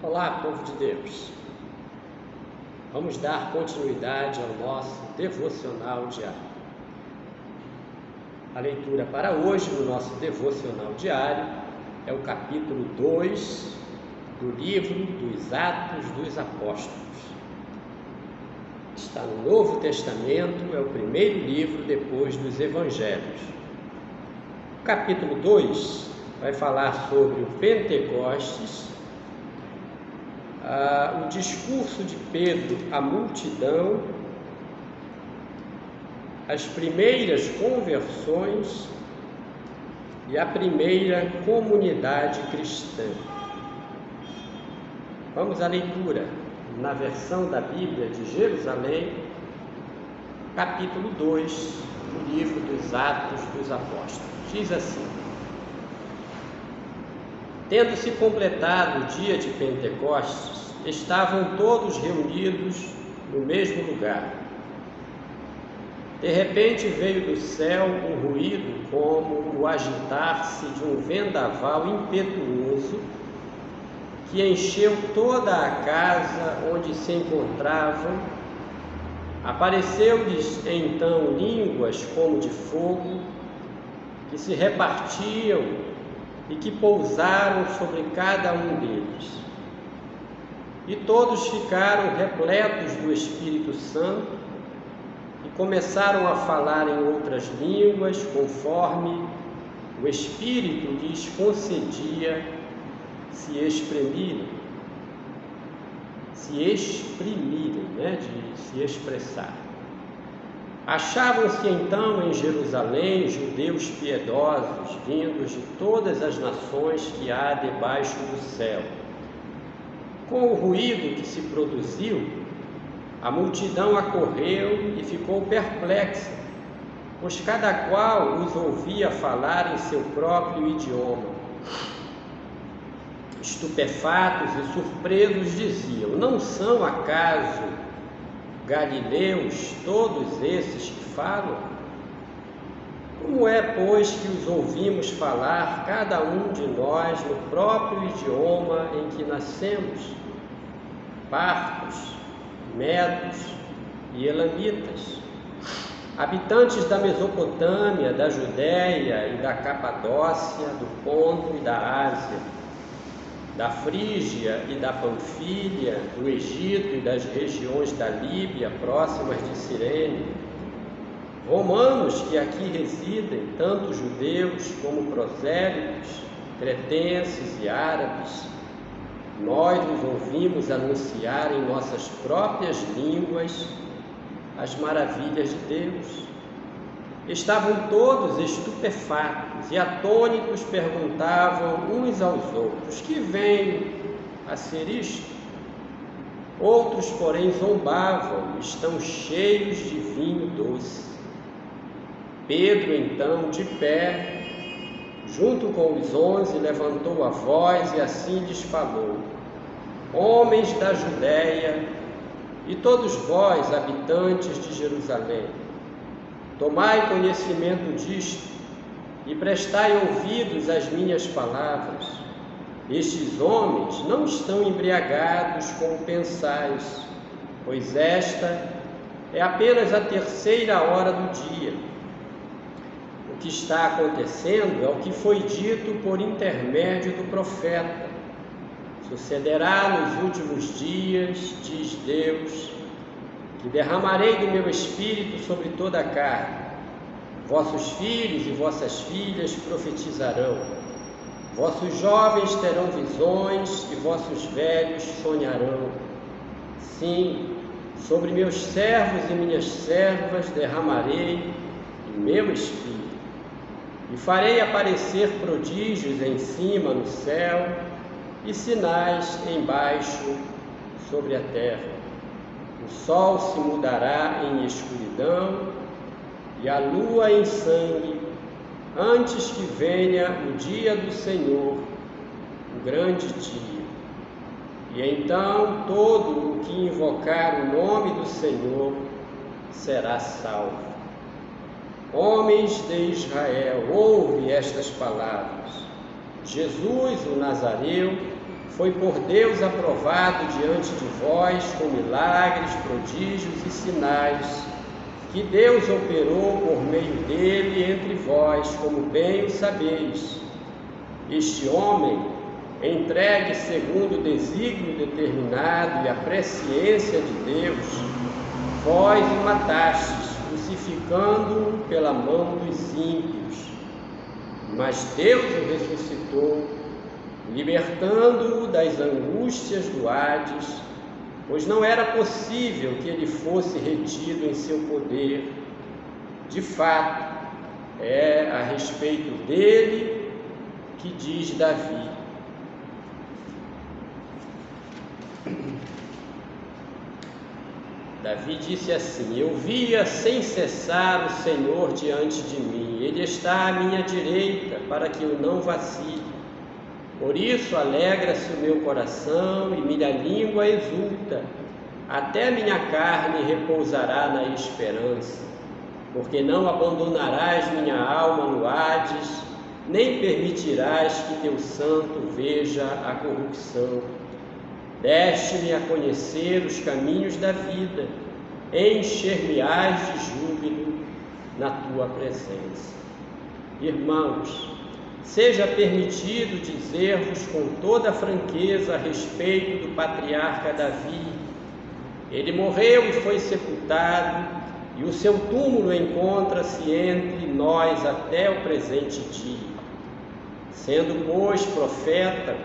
Olá, povo de Deus. Vamos dar continuidade ao nosso devocional diário. A leitura para hoje no nosso devocional diário é o capítulo 2 do livro dos Atos dos Apóstolos. Está no Novo Testamento, é o primeiro livro depois dos Evangelhos. O capítulo 2 vai falar sobre o Pentecostes, o discurso de Pedro à multidão, as primeiras conversões e a primeira comunidade cristã. Vamos à leitura na versão da Bíblia de Jerusalém, capítulo 2 do livro dos Atos dos Apóstolos. Diz assim: Tendo-se completado o dia de Pentecostes, estavam todos reunidos no mesmo lugar. De repente veio do céu um ruído como o agitar-se de um vendaval impetuoso que encheu toda a casa onde se encontravam. Apareceu-lhes então línguas como de fogo, que se repartiam e que pousaram sobre cada um deles. E todos ficaram repletos do Espírito Santo e começaram a falar em outras línguas, conforme o Espírito lhes concedia se exprimirem, de se expressar. Achavam-se então em Jerusalém judeus piedosos, vindos de todas as nações que há debaixo do céu. Com o ruído que se produziu, a multidão acorreu e ficou perplexa, pois cada qual os ouvia falar em seu próprio idioma. Estupefatos e surpresos diziam: não são acaso galileus todos esses que falam? Como é, pois, que os ouvimos falar, cada um de nós, no próprio idioma em que nascemos? Partos, medos e elamitas, habitantes da Mesopotâmia, da Judéia e da Capadócia, do Ponto e da Ásia, da Frígia e da Panfília, do Egito e das regiões da Líbia, próximas de Cirene, romanos que aqui residem, tanto judeus como prosélitos, cretenses e árabes, nós os ouvimos anunciar em nossas próprias línguas as maravilhas de Deus. Estavam todos estupefatos e atônitos perguntavam uns aos outros: que vem a ser isto? Outros, porém, zombavam: estão cheios de vinho doce. Pedro, então, de pé, junto com os 11, levantou a voz e assim lhes falou: homens da Judéia e todos vós, habitantes de Jerusalém, tomai conhecimento disto e prestai ouvidos às minhas palavras. Estes homens não estão embriagados como pensais, pois esta é apenas a terceira hora do dia. O que está acontecendo é o que foi dito por intermédio do profeta. Sucederá nos últimos dias, diz Deus, que derramarei do meu Espírito sobre toda a carne. Vossos filhos e vossas filhas profetizarão. Vossos jovens terão visões e vossos velhos sonharão. Sim, sobre meus servos e minhas servas derramarei o meu Espírito. E farei aparecer prodígios em cima no céu e sinais embaixo sobre a terra. O sol se mudará em escuridão e a lua em sangue, antes que venha o dia do Senhor, o grande dia. E então todo o que invocar o nome do Senhor será salvo. Homens de Israel, ouve estas palavras. Jesus, o Nazareu, foi por Deus aprovado diante de vós com milagres, prodígios e sinais, que Deus operou por meio dele entre vós, como bem o sabeis. Este homem, entregue segundo o desígnio determinado e a presciência de Deus, vós o matastes, crucificando-o pela mão dos ímpios. Mas Deus o ressuscitou, libertando-o das angústias do Hades, pois não era possível que ele fosse retido em seu poder. De fato, é a respeito dele que diz Davi: Davi disse assim: eu via sem cessar o Senhor diante de mim, Ele está à minha direita, para que eu não vacile. Por isso alegra-se o meu coração e minha língua exulta, até minha carne repousará na esperança, porque não abandonarás minha alma no Hades, nem permitirás que teu santo veja a corrupção. Deste-me a conhecer os caminhos da vida, encher-me-ás de júbilo na tua presença. Irmãos, seja permitido dizer-vos com toda franqueza a respeito do patriarca Davi. Ele morreu e foi sepultado, e o seu túmulo encontra-se entre nós até o presente dia. Sendo, pois, profeta,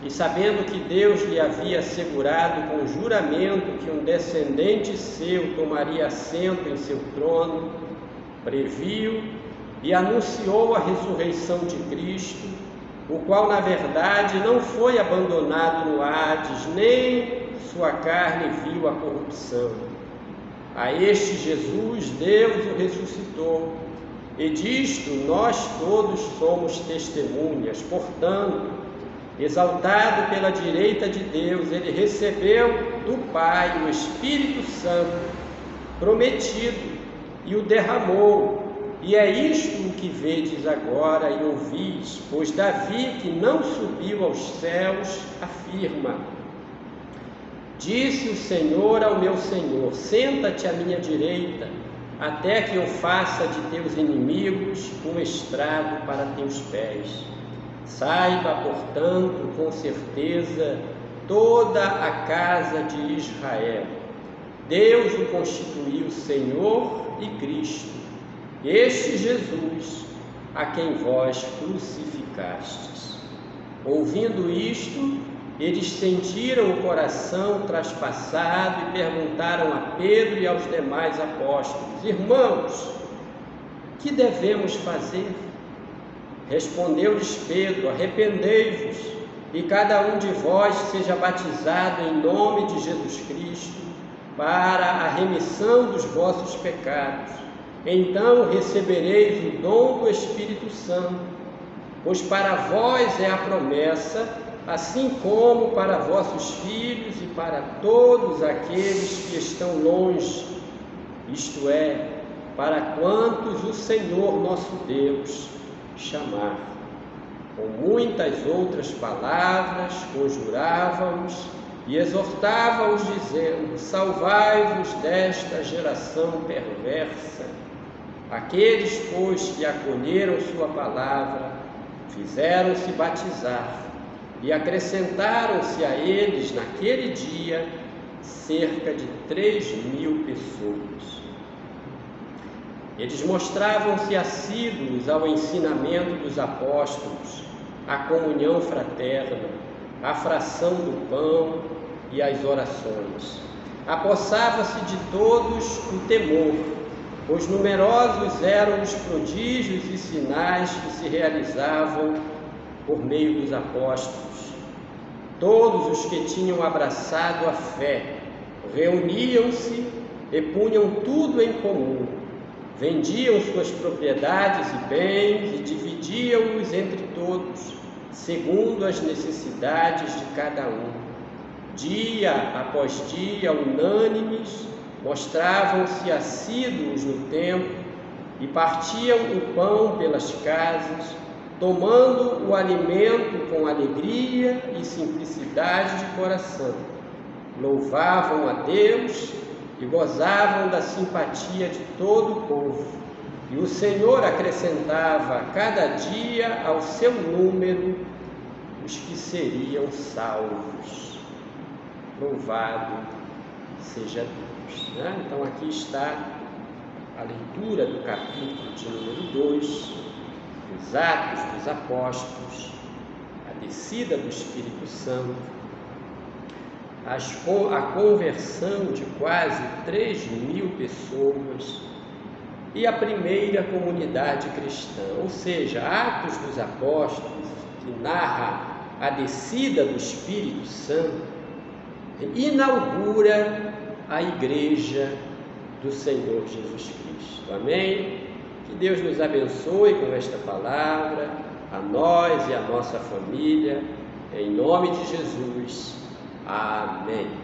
e sabendo que Deus lhe havia assegurado com juramento que um descendente seu tomaria assento em seu trono, previu e anunciou a ressurreição de Cristo, o qual, na verdade, não foi abandonado no Hades, nem sua carne viu a corrupção. A este Jesus, Deus o ressuscitou, e disto nós todos somos testemunhas. Portanto, exaltado pela direita de Deus, ele recebeu do Pai o Espírito Santo prometido e o derramou. E é isto o que vedes agora e ouvis, pois Davi, que não subiu aos céus, afirma: disse o Senhor ao meu Senhor: senta-te à minha direita, até que eu faça de teus inimigos um estrado para teus pés. Saiba, portanto, com certeza, toda a casa de Israel: Deus o constituiu Senhor e Cristo, este Jesus, a quem vós crucificastes. Ouvindo isto, eles sentiram o coração traspassado e perguntaram a Pedro e aos demais apóstolos: irmãos, que devemos fazer? Respondeu-lhes Pedro: arrependei-vos, e cada um de vós seja batizado em nome de Jesus Cristo, para a remissão dos vossos pecados. Então recebereis o dom do Espírito Santo, pois para vós é a promessa, assim como para vossos filhos e para todos aqueles que estão longe, isto é, para quantos o Senhor nosso Deus chamar. Com muitas outras palavras conjurávamos e exortávamos, dizendo: salvai-vos desta geração perversa. Aqueles, pois, que acolheram sua palavra, fizeram-se batizar, e acrescentaram-se a eles naquele dia cerca de 3.000 pessoas. Eles mostravam-se assíduos ao ensinamento dos apóstolos, à comunhão fraterna, à fração do pão e às orações. Apossava-se de todos o temor, pois numerosos eram os prodígios e sinais que se realizavam por meio dos apóstolos. Todos os que tinham abraçado a fé reuniam-se e punham tudo em comum, vendiam suas propriedades e bens e dividiam-os entre todos, segundo as necessidades de cada um. Dia após dia, unânimes, mostravam-se assíduos no templo e partiam o pão pelas casas, tomando o alimento com alegria e simplicidade de coração. Louvavam a Deus e gozavam da simpatia de todo o povo. E o Senhor acrescentava cada dia ao seu número os que seriam salvos. Louvado seja Deus. Então aqui está a leitura do capítulo de número 2, dos Atos dos Apóstolos, a descida do Espírito Santo, a conversão de quase 3.000 pessoas e a primeira comunidade cristã, ou seja, Atos dos Apóstolos, que narra a descida do Espírito Santo, inaugura a Igreja do Senhor Jesus Cristo. Amém? Que Deus nos abençoe com esta palavra, a nós e a nossa família, em nome de Jesus. Amém.